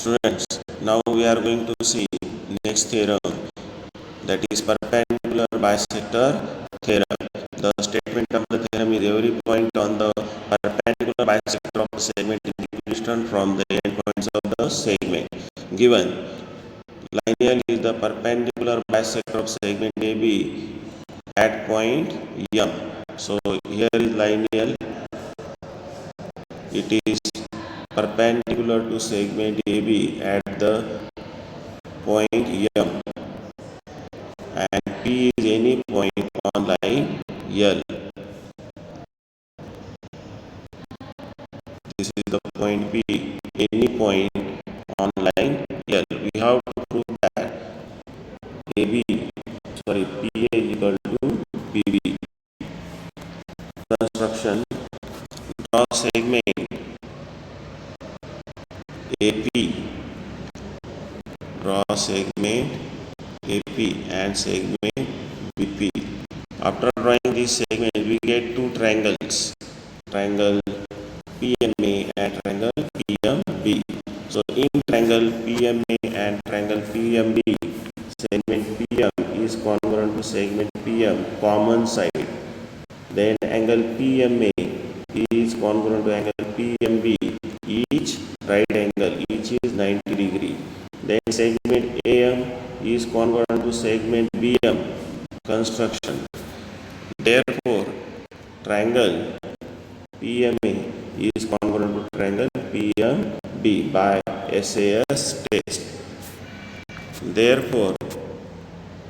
Students, now we are going to see next theorem, that is perpendicular bisector theorem. The statement of the theorem is every point on the perpendicular bisector of the segment is equidistant from the endpoints of the segment. Given lineal is the perpendicular bisector of segment AB at point M. So here is lineal. It is perpendicular to segment AB at the point M, and P is any point on line L. This is the point P, any point on line L. We have to prove that PA is equal to PB. Construction: draw segment AP, and segment BP. After drawing this segment, we get two triangles, triangle PMA and triangle PMB. So in triangle PMA and triangle PMB, segment PM is congruent to segment PM, common side. Then angle PMA is congruent to angle PMB, each right angle, each is 90 degree. Then segment AM is congruent to segment BM. Construction: therefore triangle PMA is congruent to triangle PMB by SAS test. Therefore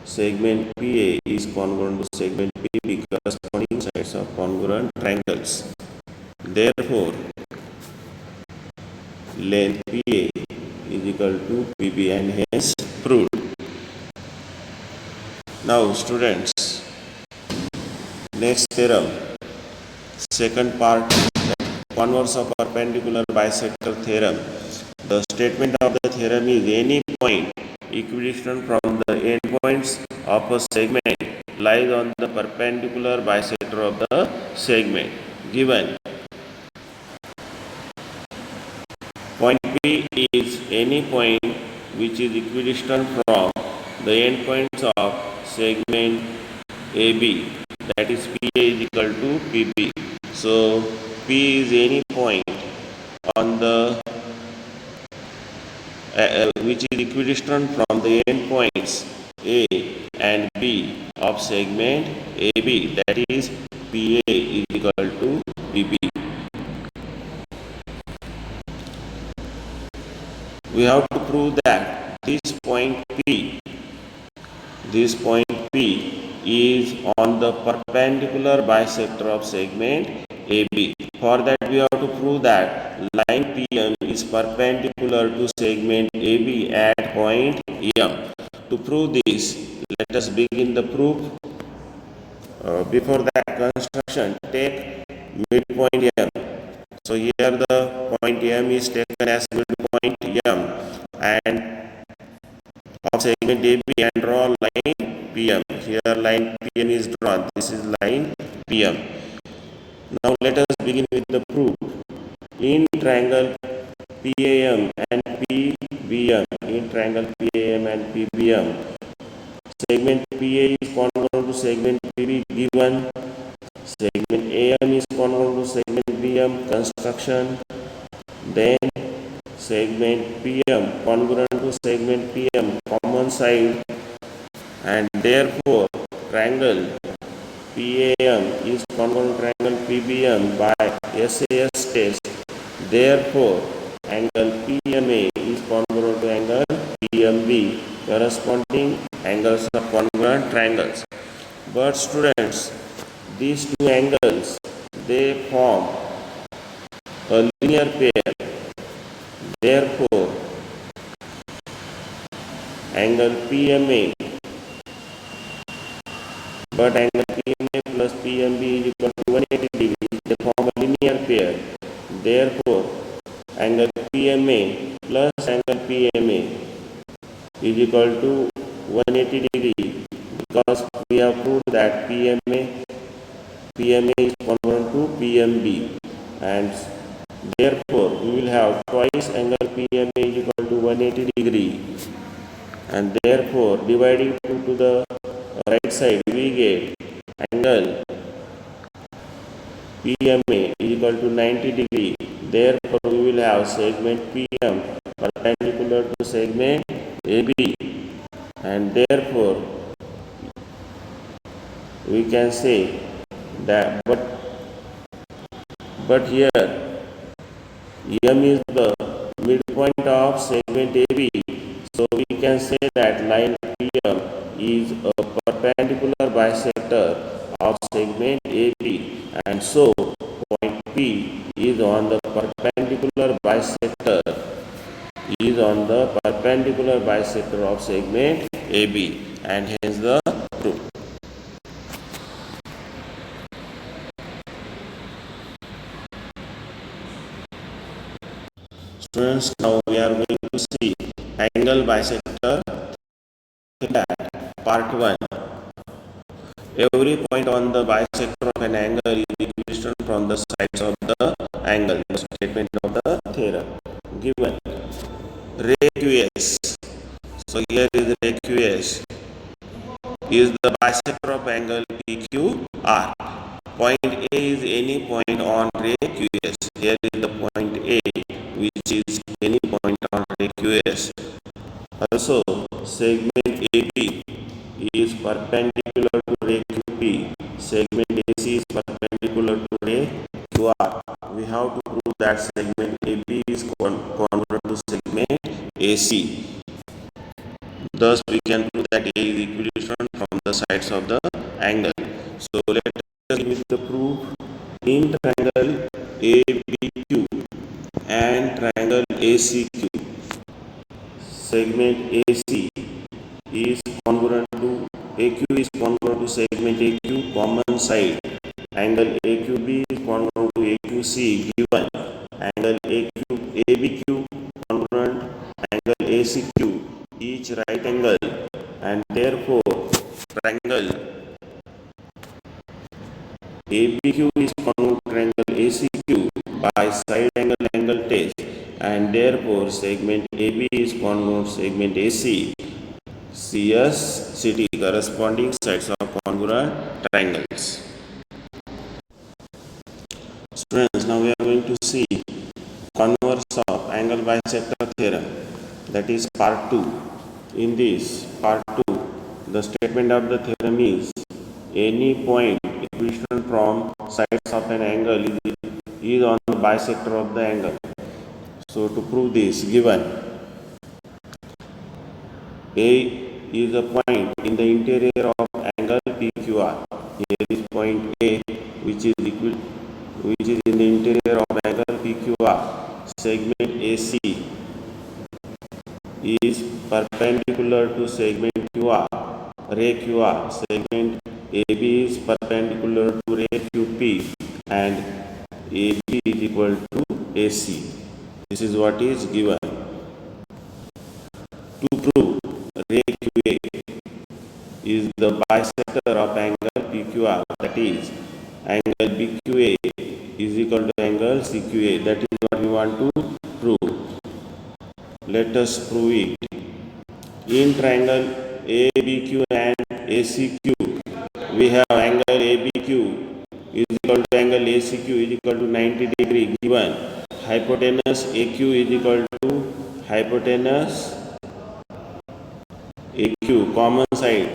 segment PA is congruent to segment PB, corresponding sides of congruent triangles. Therefore length PA is equal to PB, and hence proved. Now students, next theorem, second part, converse of perpendicular bisector theorem. The statement of the theorem is any point equidistant from the endpoints of a segment lies on the perpendicular bisector of the segment. Given point P is any point which is equidistant from the endpoints of segment AB, that is PA is equal to PB. So P is any point on the which is equidistant from the endpoints A and B of segment AB, that is PA is equal to PB. We have to prove that this point P is on the perpendicular bisector of segment AB. For that we have to prove that line PM is perpendicular to segment AB at point M. To prove this, let us begin the proof. Before that construction, take midpoint M. So here the point M is taken as midpoint M and of segment AB, and draw line PM. Here line PM is drawn. This is line PM. Now let us begin with the proof. In triangle PAM and PBM, segment PA is congruent to segment PB. Given segment AM is congruent to segment BM. Construction: then segment PM congruent to segment PM, common side, and therefore triangle PAM is congruent to triangle PBM by SAS test. Therefore angle PMA is congruent to angle PMB, corresponding angles of congruent triangles. But students, these two angles, they form a linear pair. Therefore angle PMA, but angle PMA plus PMB is equal to 180 degrees. They form a linear pair. Therefore angle PMA plus angle PMA is equal to 180 degree, because we have proved that PMA is congruent to PMB, and therefore we will have twice angle PMA is equal to 180 degree, and therefore dividing 2 to the right side we get angle PMA is equal to 90 degree. Therefore we will have segment PM perpendicular to segment AB, and therefore we can say that but here M is the midpoint of segment AB, so we can say that line PM is a perpendicular bisector of segment AB, and so point P is on the perpendicular bisector of segment AB, and hence the proof. Students, now we are going to see angle bisector part 1. Every point on the bisector of an angle is equidistant from the sides of the angle. The statement of the theorem given. Ray QS. So here is ray QS is the bisector of angle PQR. Point A is any point on ray QS. Here is the point A, which is any point on ray QS. Also, segment AB is perpendicular to ray QP. Segment AC is perpendicular to ray QR. We have to prove that segment AB is congruent to segment AC. Thus, we can prove that A is equidistant from the sides of the angle. So, let us give the proof in triangle ABQ and triangle ACQ. Segment AC is congruent to AQ is congruent to segment AQ common side. Angle AQB is congruent to AQC given. Angle ABQ congruent angle ACQ, each right angle, and therefore triangle ABQ is congruent to triangle ACQ by side angle test, and therefore segment AB is congruent to segment AC. CSCT corresponding sides of congruent triangles. Students, now we are going to see converse of angle bisector theorem, that is part 2. In this part 2, the statement of the theorem is any point equidistant from sides of an angle is on the bisector of the angle. So to prove this, given A is a point in the interior of angle PQR. Here is point A, which is in the interior of angle PQR. Segment AC is perpendicular to segment QR, ray QR. Segment AB is perpendicular to ray QP, and AB is equal to AC. This is what is given. To prove ray QA is the bisector of angle PQR, that is angle BQA is equal to angle CQA. That is what we want to prove. Let us prove it. In triangle ABQ and ACQ, we have angle ABQ is equal to angle ACQ is equal to 90 degree given. Hypotenuse AQ is equal to hypotenuse AQ common side.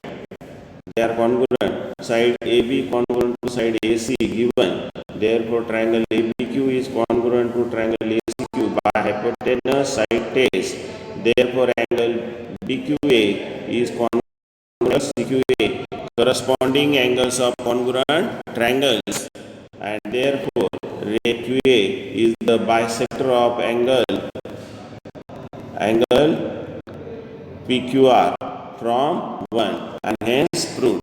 They are congruent. Side AB congruent to side AC given. Therefore, triangle ABQ is congruent to triangle ACQ by hypotenuse side test. Therefore, angle BQA is congruent to CQA, corresponding angles of congruent triangles, and therefore ray QA is the bisector of angle PQR from 1, and hence proved.